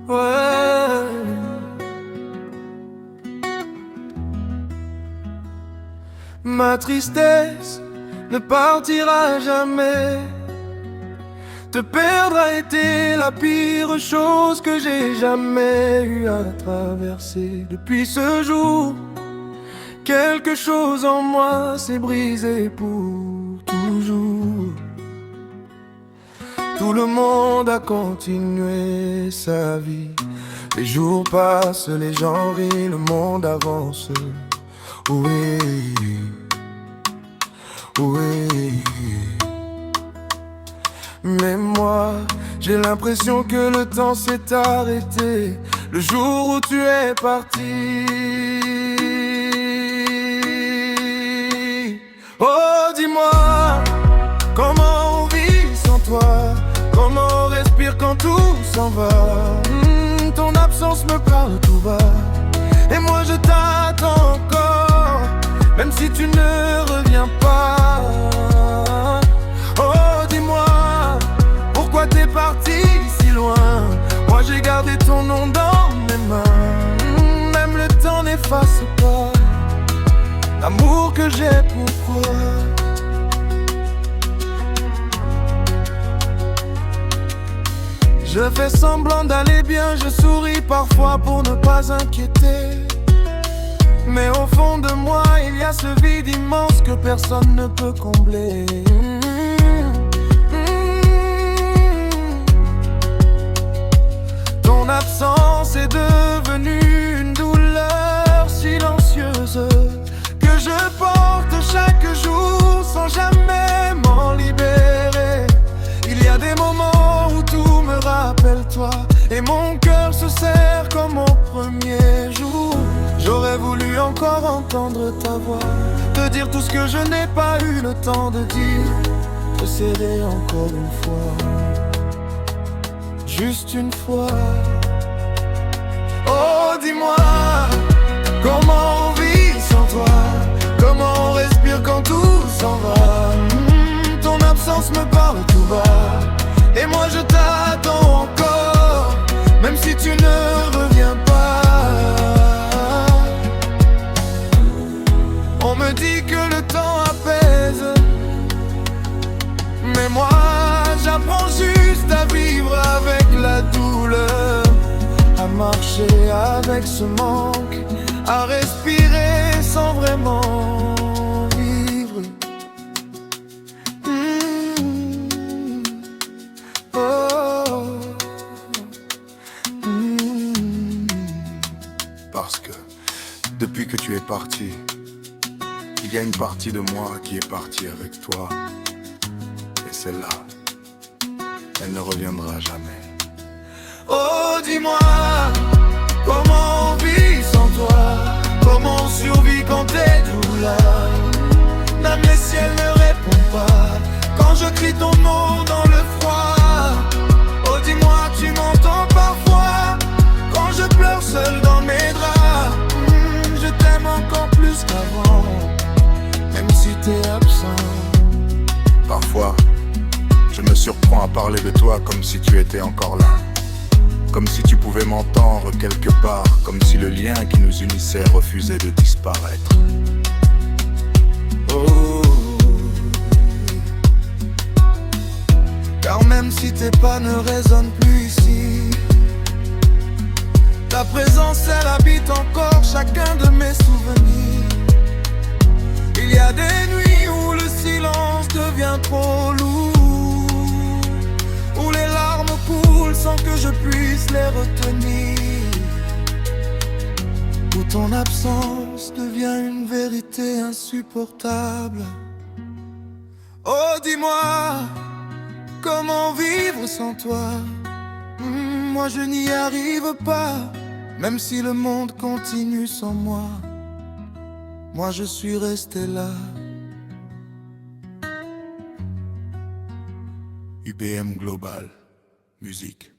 Ouais. Ma tristesse ne partira jamais. Te perdre a été la pire chose que j'ai jamais eu à traverser. Depuis ce jour, quelque chose en moi s'est brisé pour toujours. Tout le monde a continué sa vie. Les jours passent, les gens rient, le monde avance. Oui, oui. Mais moi, j'ai l'impression que le temps s'est arrêté le jour où tu es parti. Oh, dis-moi, comment on vit sans toi? Comment on respire quand tout s'en va? Ton absence me parle tout bas, et moi je t'attends encore, même si tu ne reviens pas. Oh, dis-moi, pourquoi t'es parti si loin? Moi j'ai gardé ton nom dans mes mains. Même le temps n'efface pas l'amour que j'ai pour toi. Je fais semblant d'aller bien, je souris parfois pour ne pas inquiéter. Mais au fond de moi, il y a ce vide immense que personne ne peut combler. Ton absence est devenue une douleur silencieuse que je porte chaque jour sans jamais m'en libérer. Il y a des moments où tout me rappelle toi, et mon cœur se serre comme au premier jour. J'aurais voulu encore entendre ta voix, te dire tout ce que je n'ai pas eu le temps de dire, te serrer encore une fois, juste une fois. Oh, dis-moi, comment on vit sans toi? Comment on respire quand tout s'en va? Ton absence me parle tout bas, et moi je t'attends encore, même si tu ne reviens pas. On me dit que le temps apaise, mais moi j'apprends juste à vivre avec la douleur, à marcher avec ce manque, à respirer sans vraiment vivre. Oh. Parce que depuis que tu es parti, il y a une partie de moi qui est partie avec toi. Et celle-là, elle ne reviendra jamais. Oh, dis-moi, comment on vit sans toi? Comment on survit quand t'es tout là? Même les ciels ne répondent pas quand je crie ton nom dans le froid. Oh, dis-moi, tu m'entends parfois quand je pleure seul dans mes draps. Je t'aime encore plus qu'avant, même si t'es absent. Parfois, je me surprends à parler de toi comme si tu étais encore là. Comme si tu pouvais m'entendre quelque part, comme si le lien qui nous unissait refusait de disparaître. Oh. Car même si tes pas ne résonnent plus ici, ta présence elle habite encore chacun de mes souvenirs. Il y a des nuits où le silence devient trop lourd, où les larmes coulent sans que je puisse les retenir, où ton absence devient une vérité insupportable. Oh, dis-moi, comment vivre sans toi? Moi je n'y arrive pas, même si le monde continue sans moi. Moi je suis resté là. UBM Global Musique.